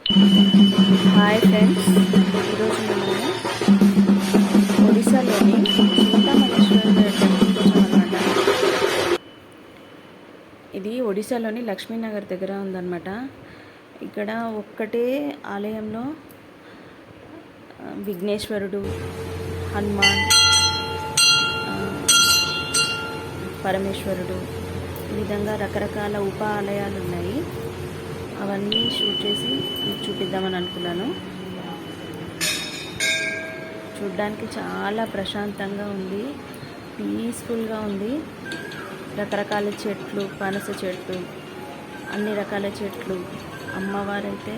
Hi friends, ఈరోజు మనము ఒడిశాలోని చింతామణేశ్వర టెంపుల్కి వచ్చామన్నమాట. ఇది ఒడిశాలోని లక్ష్మీనగర్ దగ్గర ఉందన్నమాట. ఇక్కడ ఒక్కటే ఆలయంలో విఘ్నేశ్వరుడు, హనుమాన్, పరమేశ్వరుడు, ఈ విధంగా రకరకాల ఉప ఆలయాలు ఉన్నాయి. అవన్నీ షూట్ చేసి చూపిద్దామని అనుకున్నాను. చూడ్డానికి చాలా ప్రశాంతంగా ఉంది, పీస్ఫుల్గా ఉంది. రకరకాల చెట్లు, పనస చెట్లు, అన్ని రకాల చెట్లు. అమ్మవారైతే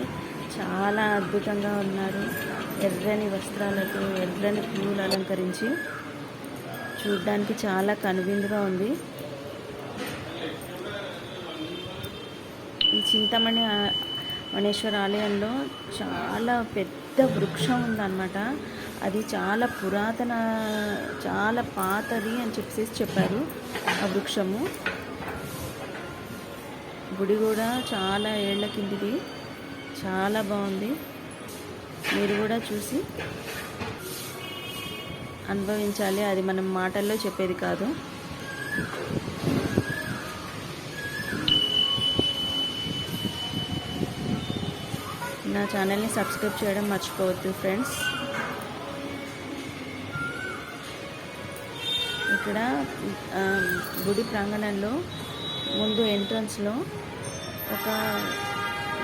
చాలా అద్భుతంగా ఉన్నారు. ఎర్రని వస్త్రాలతో, ఎర్రని పువ్వులు అలంకరించి చూడ్డానికి చాలా కనువిందుగా ఉంది. ఈ చింతామణేశ్వర ఆలయంలో చాలా పెద్ద వృక్షం ఉందన్నమాట. అది చాలా పురాతన, చాలా పాతది అని చెప్పారు ఆ వృక్షము. గుడి కూడా చాలా ఏళ్ల కిందిది, చాలా బాగుంది. మీరు కూడా చూసి అనుభవించాలి, అది మనం మాటల్లో చెప్పేది కాదు. నా ఛానల్ని సబ్స్క్రైబ్ చేయడం మర్చిపోవద్దు ఫ్రెండ్స్. ఇక్కడ గుడి ప్రాంగణంలో ముందు ఎంట్రన్స్లో ఒక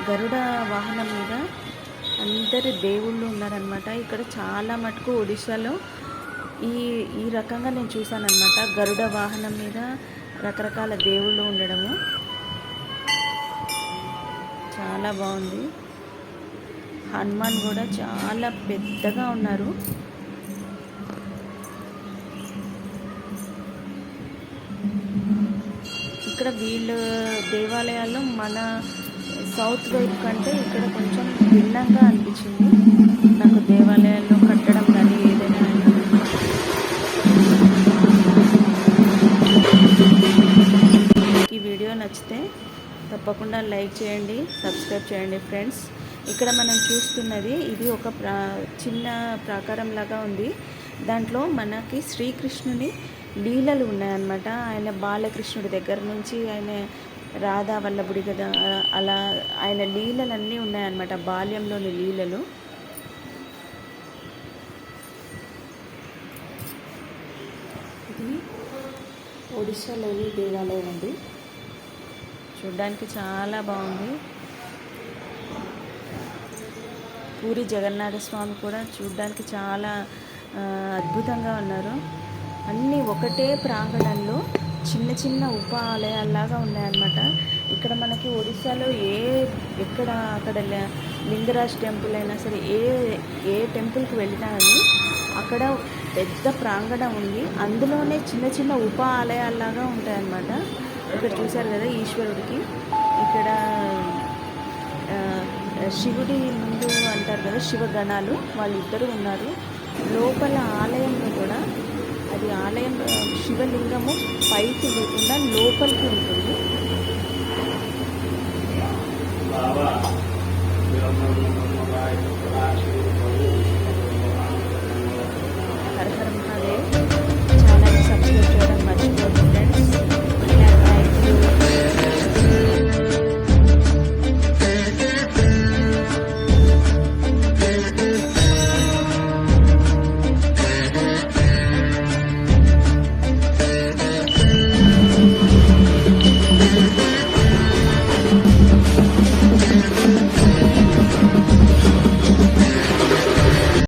గరుడ వాహనం మీద అందరి దేవుళ్ళు ఉన్నారనమాట. ఇక్కడ చాలా మటుకు ఒడిశాలో ఈ రకంగా నేను చూశానమాట. గరుడ వాహనం మీద రకరకాల దేవుళ్ళు ఉండడము చాలా బాగుంది. హనుమాన్ కూడా చాలా పెద్దగా ఉన్నారు. ఇక్కడ వీళ్ళ దేవాలయాల్లో మన సౌత్ వైపు కంటే ఇక్కడ కొంచెం భిన్నంగా అనిపించింది నాకు దేవాలయాల్లో కట్టడం కానీ ఏదైనా. ఈ వీడియో నచ్చితే తప్పకుండా లైక్ చేయండి, సబ్స్క్రైబ్ చేయండి ఫ్రెండ్స్. ఇక్కడ మనం చూస్తున్నది ఇది ఒక చిన్న ప్రాకారం లాగా ఉంది. దాంట్లో మనకి శ్రీకృష్ణుని లీలలు ఉన్నాయన్నమాట. ఆయన బాలకృష్ణుడి దగ్గర నుంచి ఆయన రాధా వల్లభుడి కదా, అలా ఆయన లీలలన్నీ ఉన్నాయన్నమాట, బాల్యంలోని లీలలు. ఇది ఒడిశాలోని దేవాలయం అండి. చూడ్డానికి చాలా బాగుంది. పూరి జగన్నాథ స్వామి కూడా చూడ్డానికి చాలా అద్భుతంగా ఉన్నారు. అన్నీ ఒకటే ప్రాంగణంలో చిన్న చిన్న ఉప ఆలయాల్లాగా ఉన్నాయన్నమాట. ఇక్కడ మనకి ఒడిశాలో ఎక్కడ అక్కడ లింగరాజ్ టెంపుల్ అయినా సరే, ఏ టెంపుల్కి వెళ్ళినా కానీ అక్కడ పెద్ద ప్రాంగణం ఉంది, అందులోనే చిన్న చిన్న ఉప ఆలయాల్లాగా ఉంటాయన్నమాట. ఇక్కడ చూశారు కదా ఈశ్వరుడికి, ఇక్కడ శివుడి ముందు అంటారు కదా శివగణాలు, వాళ్ళిద్దరూ ఉన్నారు. లోపల ఆలయంలో కూడా అది ఆలయం శివలింగము పైకి లేకుండా లోపలికి ఉంటుంది.